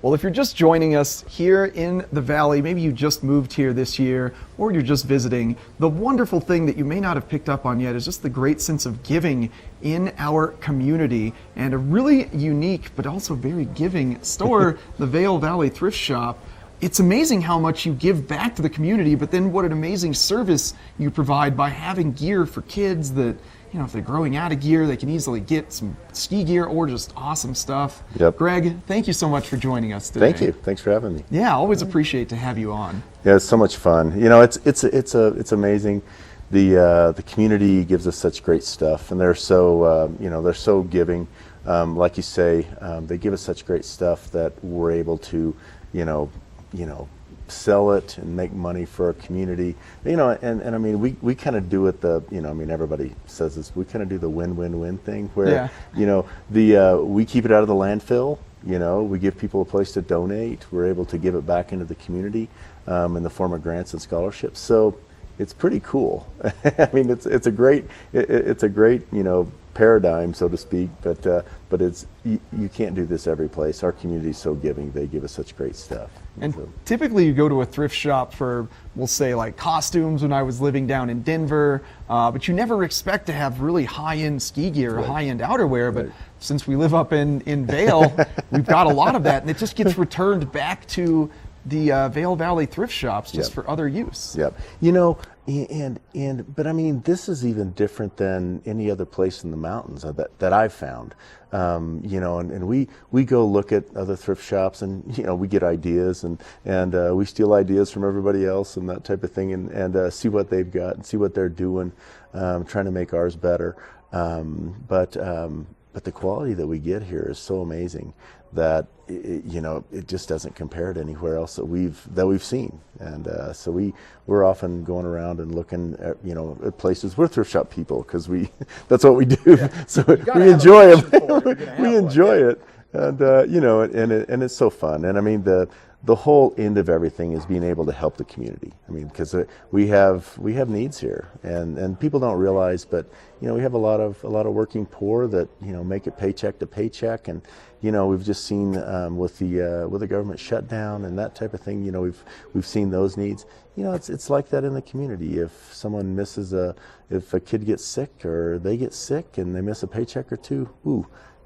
Well, if you're just joining us here in the Valley, maybe you just moved here this year, or you're just visiting, the wonderful thing that you may not have picked up on yet is just the great sense of giving in our community, and a really unique but also very giving store, the Vail Valley Thrift Shop. It's amazing how much you give back to the community, but then what an amazing service you provide by having gear for kids that, you know, if they're growing out of gear, they can easily get some ski gear or just awesome stuff. Yep. Greg, thank you so much for joining us today. Thank you. Thanks for having me. Yeah, always appreciate to have you on. Yeah, it's so much fun. You know, it's amazing. The community gives us such great stuff, and they're so they're so giving. Like you say, they give us such great stuff that we're able to, sell it and make money for our community. And I mean, we kind of do it everybody says this, we kind of do the win-win-win thing where, we keep it out of the landfill, we give people a place to donate, we're able to give it back into the community in the form of grants and scholarships. So it's pretty cool. I mean, it's a great paradigm, so to speak, but it's you can't do this every place. Our community is so giving; they give us such great stuff. And typically, you go to a thrift shop for, we'll say, like costumes. When I was living down in Denver, but you never expect to have really high-end ski gear or high-end outerwear. But since we live up in Vail, we've got a lot of that, and it just gets returned back to the Vail Valley thrift shops just for other use. Yep. But I mean, this is even different than any other place in the mountains that I've found. And we go look at other thrift shops, and we get ideas, and we steal ideas from everybody else and that type of thing, and see what they've got and see what they're doing, trying to make ours better. But the quality that we get here is so amazing that it just doesn't compare to anywhere else that we've seen. And so we're often going around and looking at places. We're thrift shop people because that's what we do. Yeah. So we enjoy it. We enjoy it, and and it's so fun. And I mean the whole end of everything is being able to help the community. I mean, because we have needs here, and people don't realize, but we have a lot of working poor that make it paycheck to paycheck, and we've just seen with the government shutdown and that type of thing. We've seen those needs. It's like that in the community. If someone if a kid gets sick or they get sick and they miss a paycheck or two,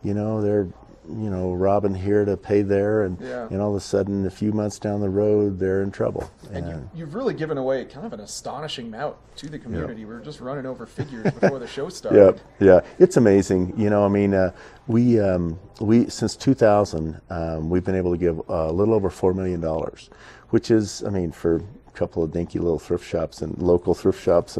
they're robbing here to pay there, and all of a sudden, a few months down the road, they're in trouble. And you've really given away kind of an astonishing amount to the community. We were just running over figures before the show started. Yeah, it's amazing. We since 2000, we've been able to give a little over $4 million, which is, for a couple of dinky little thrift shops and local thrift shops,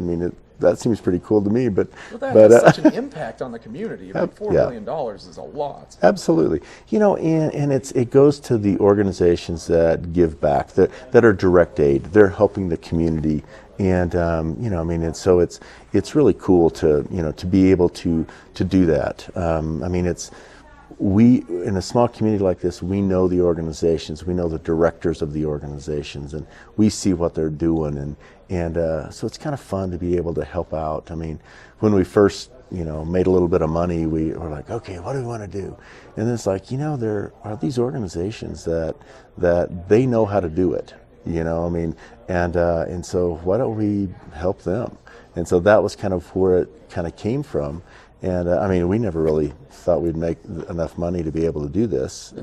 that seems pretty cool to me, but that has such an impact on the community. $4 million is a lot. Absolutely, and it goes to the organizations that give back, that are direct aid. They're helping the community, and and so it's really cool to to be able to do that. We, in a small community like this, we know the organizations, we know the directors of the organizations, and we see what they're doing, and so it's kind of fun to be able to help out. When we first, made a little bit of money, we were like, okay, what do we want to do? And it's like, there are these organizations that they know how to do it, and so why don't we help them? And so that was kind of where it kind of came from. And we never really thought we'd make enough money to be able to do this.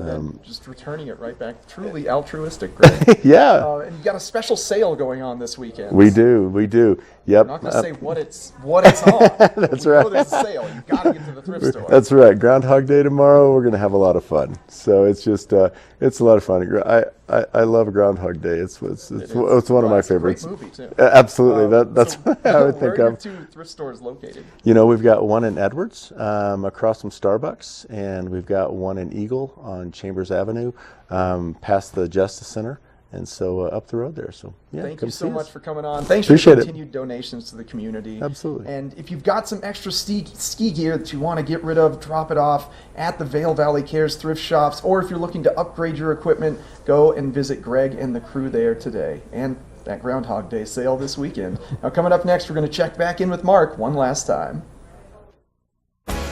Just returning it right back, truly altruistic, Greg. Yeah. And you got a special sale going on this weekend. We do. Yep. I'm not going to say what it's on. That's right. There's a sale. You got to get to the thrift store. That's right. Groundhog Day tomorrow. We're going to have a lot of fun. So it's just it's a lot of fun. I love Groundhog Day. It's one of my favorites. It's a great movie too. Absolutely. That's what I would think of. Where are your two thrift stores located? We've got one in Edwards, across from Starbucks, and we've got one in Eagle on Chambers Avenue, past the Justice Center. And so up the road there. So thank you so much for coming on. Thanks Appreciate for your continued donations to the community. Absolutely. And if you've got some extra ski gear that you want to get rid of, drop it off at the Vail Valley Cares thrift shops, or if you're looking to upgrade your equipment, go and visit Greg and the crew there today. And that Groundhog Day sale this weekend. Now coming up next, we're going to check back in with Mark one last time.